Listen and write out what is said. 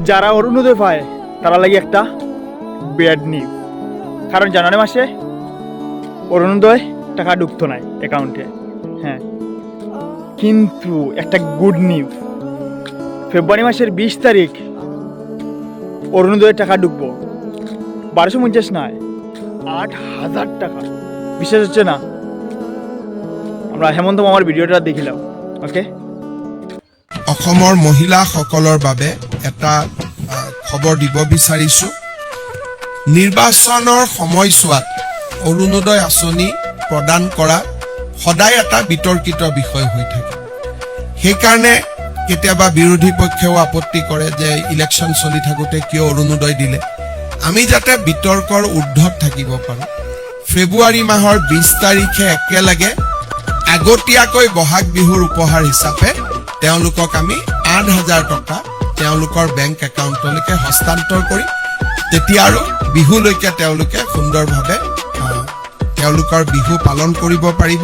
যারা অরুণোদয় পায় তারা লাগে একটা ব্যাড নিউজ, কারণ জানুয়ারি মাসে অরুণোদয় টাকা ঢুকতো না অ্যাকাউন্টে। হ্যাঁ, কিন্তু একটা গুড নিউজ, ফেব্রুয়ারি মাসের 20 তারিখ অরুণোদয়ের টাকা ঢুকবো। 1250 নয়, 8,000 টাকা। বিশ্বাস হচ্ছে না? আমরা হেমন্ত মামার ভিডিওটা দেখিলাম। ওকে, অসমৰ মহিলাসকলৰ বাবে এটা খবৰ দিব বিচাৰিছোঁ। নিৰ্বাচনৰ সময়ছোৱাত অৰুণোদয় আঁচনি প্ৰদান কৰা সদায় এটা বিতৰ্কিত বিষয় হৈ থাকে। সেইকাৰণে কেতিয়াবা বিৰোধী পক্ষেও আপত্তি কৰে যে ইলেকশ্যন চলি থাকোঁতে কিয় অৰুণোদয় দিলে। আমি যাতে বিতৰ্কৰ ঊৰ্ধত থাকিব পাৰোঁ, ফেব্ৰুৱাৰী মাহৰ 20 তাৰিখে একেলগে আগতীয়াকৈ বহাগ বিহুৰ উপহাৰ হিচাপে তেওঁলোকক আমি 8,000 টকা তেওঁলোকৰ বেংক একাউণ্টলৈকে হস্তান্তৰ কৰি তেতিয়া আৰু বিহুলৈকে তেওঁলোকে সুন্দৰভাৱে তেওঁলোকৰ বিহু পালন কৰিব পাৰিব।